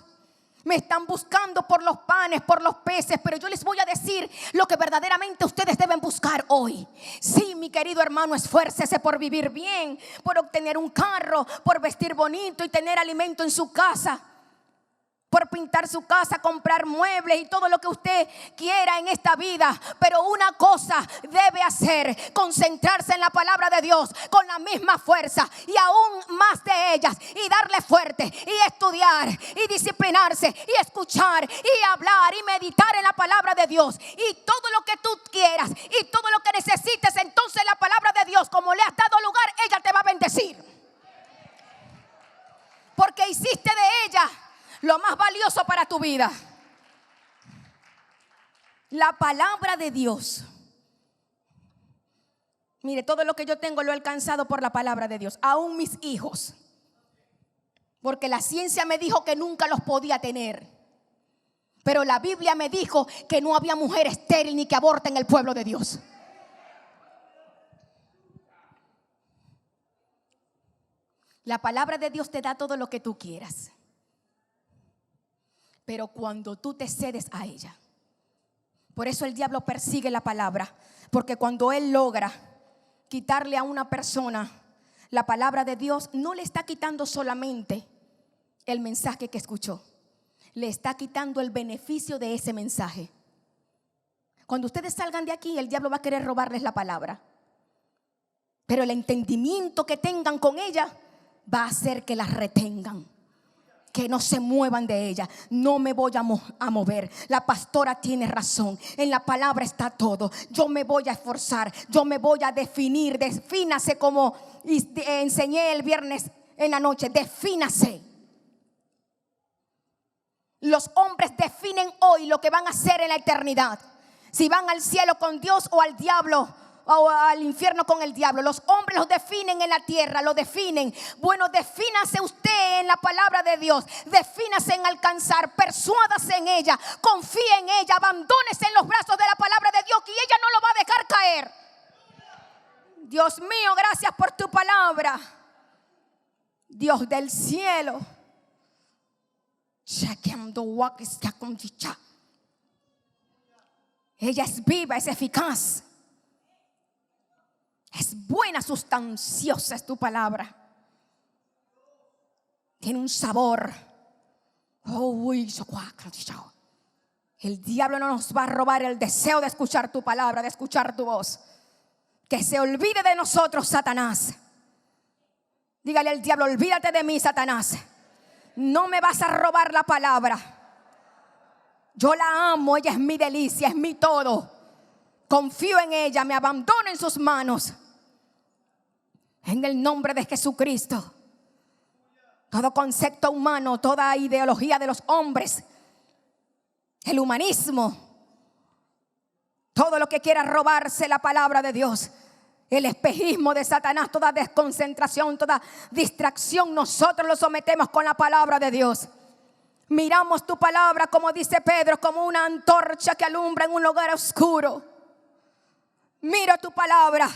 Me están buscando por los panes, por los peces, pero yo les voy a decir lo que verdaderamente ustedes deben buscar hoy. Sí, mi querido hermano, esfuércese por vivir bien, por obtener un carro, por vestir bonito y tener alimento en su casa, por pintar su casa, comprar muebles y todo lo que usted quiera en esta vida. Pero una cosa debe hacer: concentrarse en la palabra de Dios con la misma fuerza y aún más de ellas, y darle fuerte y estudiar y disciplinarse y escuchar y hablar y meditar en la palabra de Dios. Y todo lo que tú quieras y todo lo que necesites, entonces la palabra de Dios, como le has dado lugar, ella te va a bendecir, porque hiciste de ella lo más valioso para tu vida. La palabra de Dios. Mire, todo lo que yo tengo lo he alcanzado por la palabra de Dios. Aún mis hijos, porque la ciencia me dijo que nunca los podía tener, pero la Biblia me dijo que no había mujer estéril ni que aborte en el pueblo de Dios. La palabra de Dios te da todo lo que tú quieras, pero cuando tú te cedes a ella. Por eso el diablo persigue la palabra, porque cuando él logra quitarle a una persona la palabra de Dios, no le está quitando solamente el mensaje que escuchó, le está quitando el beneficio de ese mensaje. Cuando ustedes salgan de aquí, el diablo va a querer robarles la palabra, pero el entendimiento que tengan con ella va a hacer que las retengan, que no se muevan de ella. No me voy a mover. La pastora tiene razón. En la palabra está todo. Yo me voy a esforzar. Yo me voy a definir. Defínase, como enseñé el viernes en la noche. Defínase. Los hombres definen hoy lo que van a hacer en la eternidad. Si van al cielo con Dios o al diablo, o al infierno con el diablo. Los hombres los definen en la tierra, lo definen. Bueno, defínase usted en la palabra de Dios. Defínase en alcanzar, persuádase en ella, confíe en ella, abandónese en los brazos de la palabra de Dios, que ella no lo va a dejar caer. Dios mío, gracias por tu palabra, Dios del cielo. Ella es viva, es eficaz, es buena, sustanciosa es tu palabra. Tiene un sabor. El diablo no nos va a robar el deseo de escuchar tu palabra, de escuchar tu voz. Que se olvide de nosotros, Satanás. Dígale al diablo: olvídate de mí, Satanás. No me vas a robar la palabra. Yo la amo, ella es mi delicia, es mi todo. Confío en ella, me abandono en sus manos. En el nombre de Jesucristo. Todo concepto humano, toda ideología de los hombres, el humanismo, todo lo que quiera robarse la palabra de Dios, el espejismo de Satanás, toda desconcentración, toda distracción, nosotros lo sometemos con la palabra de Dios. Miramos tu palabra, como dice Pedro, como una antorcha que alumbra en un lugar oscuro. Mira tu palabra.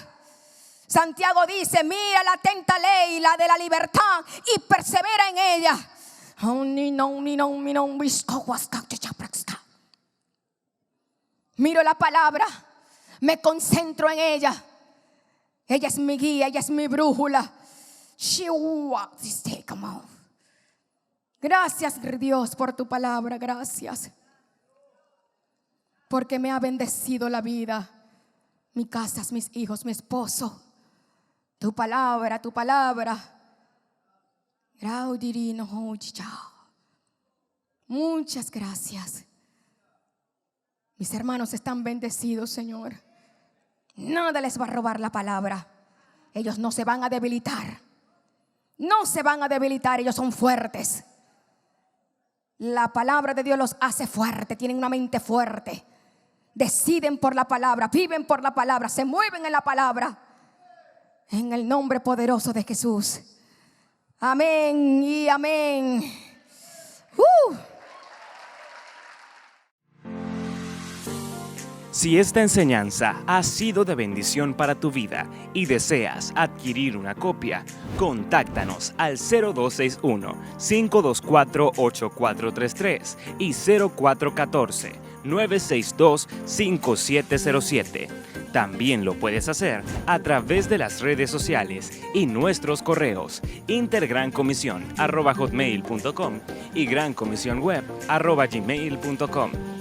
Santiago dice: mira la atenta ley, la de la libertad, y persevera en ella. Miro la palabra, me concentro en ella. Ella es mi guía, ella es mi brújula. Gracias, Dios, por tu palabra. Gracias. porque me ha bendecido la vida, mi casa, mis hijos, mi esposo. Tu palabra. Muchas gracias. Mis hermanos están bendecidos, Señor. Nada les va a robar la palabra. Ellos no se van a debilitar. No se van a debilitar, ellos son fuertes. La palabra de Dios los hace fuertes, tienen una mente fuerte. Deciden por la palabra, viven por la palabra, se mueven en la palabra. En el nombre poderoso de Jesús. Amén y amén. Si esta enseñanza ha sido de bendición para tu vida y deseas adquirir una copia, contáctanos al 0261-524-8433 y 0414-962-5707. También lo puedes hacer a través de las redes sociales y nuestros correos intergrancomisión@hotmail.com y grancomisionweb@gmail.com.